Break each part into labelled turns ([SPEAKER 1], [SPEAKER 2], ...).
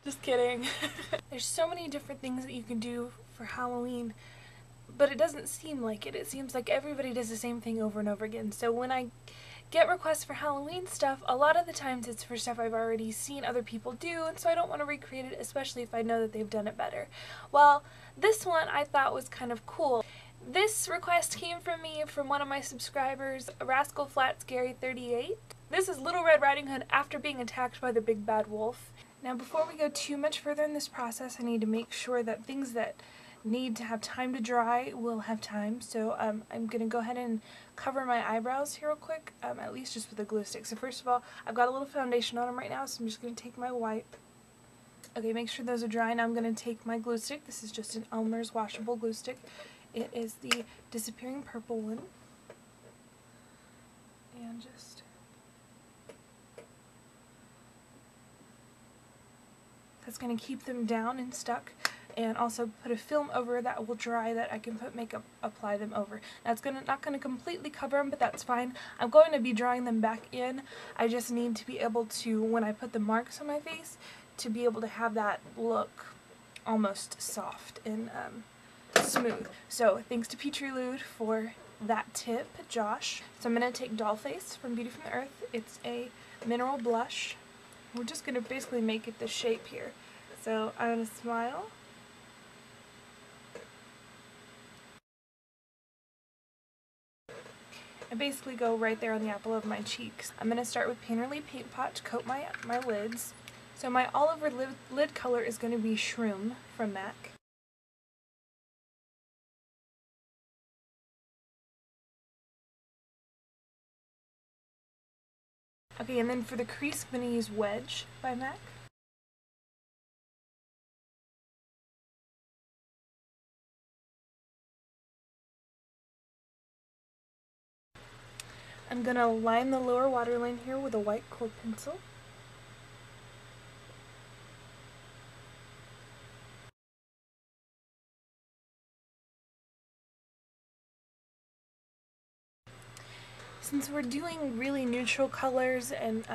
[SPEAKER 1] Just kidding. There's so many different things that you can do for Halloween, but it doesn't seem like it. It seems like everybody does the same thing over and over again. So when I get requests for Halloween stuff, a lot of the times it's for stuff I've already seen other people do, and so I don't want to recreate it, especially if I know that they've done it better. Well, this one I thought was kind of cool. This request came from me from one of my subscribers, Rascal Flat Scary 38. This is Little Red Riding Hood after being attacked by the big bad wolf. Now before we go too much further in this process, I need to make sure that things that need to have time to dry will have time. So I'm going to go ahead and cover my eyebrows here real quick, at least just with a glue stick. So first of all, I've got a little foundation on them right now, so I'm just going to take my wipe. Okay, make sure those are dry. Now I'm going to take my glue stick. This is just an Elmer's washable glue stick. It is the Disappearing Purple one. And just... that's going to keep them down and stuck, and also put a film over that will dry that I can put makeup, apply them over. Now it's not going to completely cover them, but that's fine. I'm going to be drawing them back in. I just need to be able to, when I put the marks on my face, to be able to have that look almost soft and smooth. So thanks to Petrie Lude for that tip, Josh. So I'm going to take Dollface from Beauty from the Earth. It's a mineral blush. We're just going to basically make it the shape here. So I'm going to smile. I basically go right there on the apple of my cheeks. I'm going to start with Painterly Paint Pot to coat my lids. So my all over lid color is going to be Shroom from MAC. Okay, and then for the crease, I'm going to use Wedge by MAC. I'm going to line the lower waterline here with a white kohl pencil. Since we're doing really neutral colors and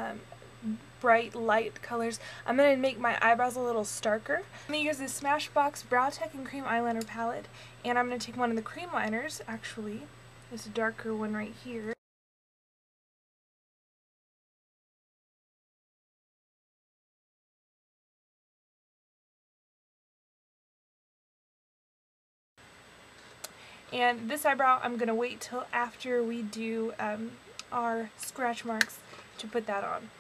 [SPEAKER 1] bright light colors, I'm going to make my eyebrows a little starker. I'm going to use this Smashbox Brow Tech and Cream Eyeliner palette, and I'm going to take one of the cream liners, actually, this darker one right here. And this eyebrow, I'm going to wait till after we do our scratch marks to put that on.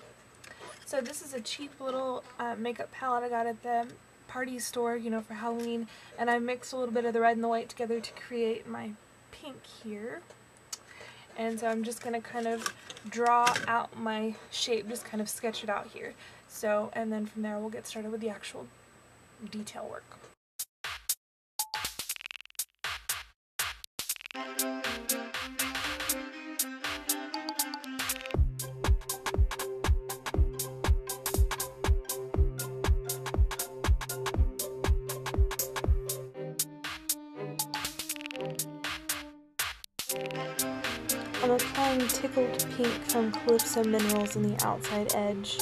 [SPEAKER 1] So this is a cheap little makeup palette I got at the party store, you know, for Halloween, and I mixed a little bit of the red and the white together to create my pink here. And so I'm just going to kind of draw out my shape, just kind of sketch it out here. So, and then from there we'll get started with the actual detail work. I'm applying Tickled Pink from Calypso Minerals on the outside edge.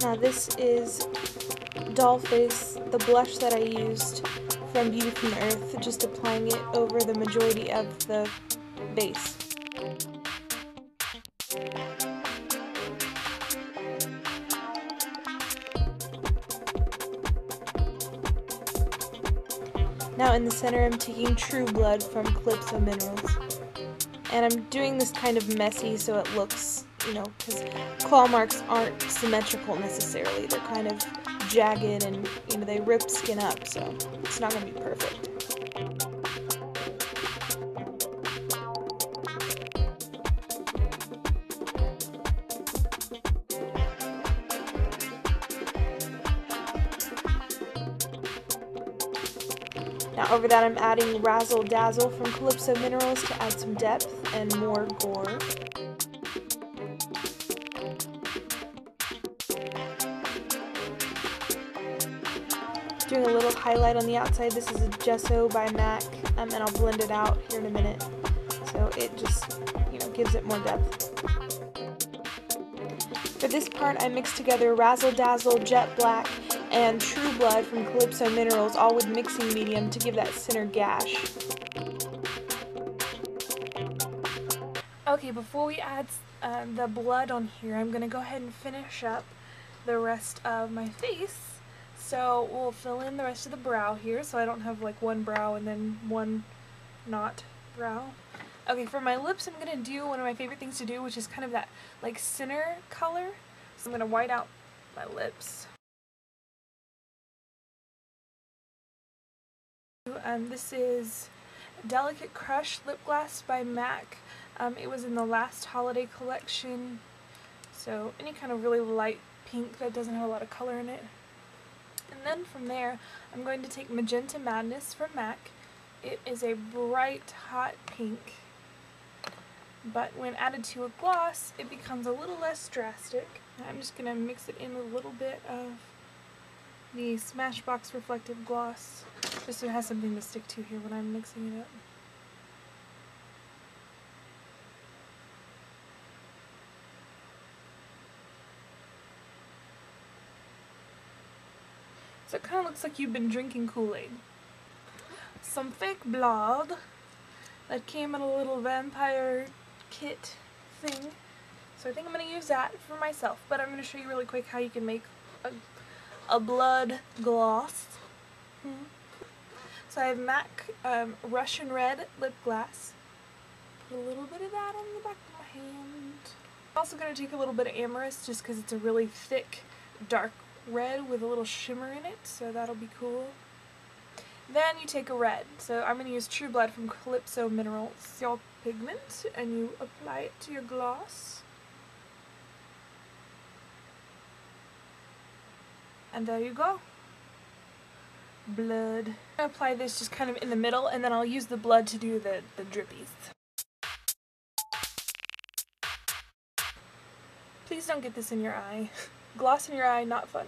[SPEAKER 1] Now this is Dollface, the blush that I used from Beauty from the Earth, just applying it over the majority of the base. Now in the center I'm taking True Blood from Calypso Minerals. And I'm doing this kind of messy so it looks, you know, because claw marks aren't symmetrical necessarily. They're kind of jagged and, you know, they rip skin up, so it's not going to be perfect. Now over that I'm adding Razzle Dazzle from Calypso Minerals to add some depth and more gore. doing a little highlight on the outside. This is a gesso by MAC, and I'll blend it out here in a minute. So it just, gives it more depth. For this part, I mixed together Razzle Dazzle, Jet Black, and True Blood from Calypso Minerals, all with mixing medium to give that center gash. Okay, before we add the blood on here, I'm going to go ahead and finish up the rest of my face. So we'll fill in the rest of the brow here, so I don't have like one brow and then one not brow. Okay, for my lips, I'm going to do one of my favorite things to do, which is kind of that like center color. So I'm going to white out my lips. This is Delicate Crush Lip Gloss by MAC. It was in the last holiday collection, so any kind of really light pink that doesn't have a lot of color in it. And then from there, I'm going to take Magenta Madness from MAC. It is a bright, hot pink, but when added to a gloss, it becomes a little less drastic. I'm just going to mix it in with a little bit of the Smashbox Reflective Gloss, just so it has something to stick to here when I'm mixing it up. So it kind of looks like you've been drinking Kool-Aid. Some fake blood that came in a little vampire kit thing. So I think I'm going to use that for myself, but I'm going to show you really quick how you can make a blood gloss. So I have MAC Russian Red Lip Gloss. Put a little bit of that on the back of my hand. I'm also going to take a little bit of Amorous just because it's a really thick, dark red with a little shimmer in it, so that'll be cool. Then you take a red. So I'm going to use True Blood from Calypso Minerals, your pigment, and you apply it to your gloss. And there you go. Blood. I'm going to apply this just kind of in the middle, and then I'll use the blood to do the drippies. Please don't get this in your eye. Gloss in your eye, not fun.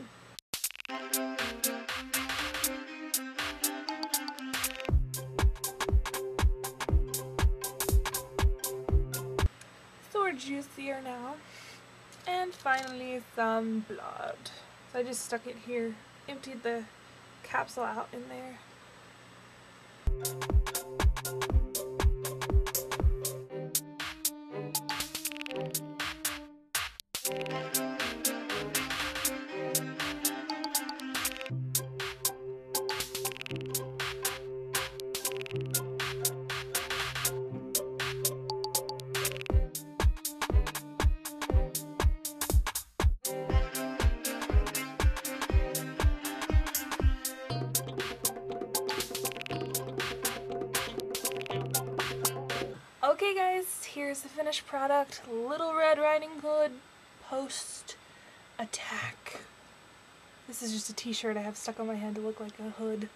[SPEAKER 1] So we're juicier now. And finally some blood. So I just stuck it here, emptied the capsule out in there. Okay guys, here's the finished product. Little Red Riding Hood post-attack. This is just a t-shirt I have stuck on my head to look like a hood.